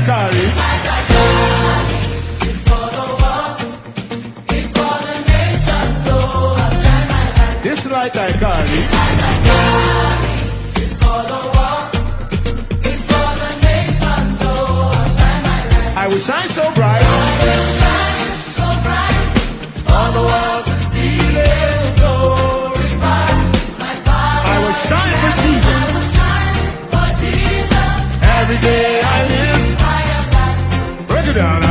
carry. It's for the world, it's for the nation, so I'll shine my light. This light I carry. It's for the world, it's for the nation, so I'll shine my light. I will shine so bright. Shine so bright for the world to see. It'll glorify my Father. I will shine for Jesus. I will shine for Jesus. Every day I live. I am light. Break it down.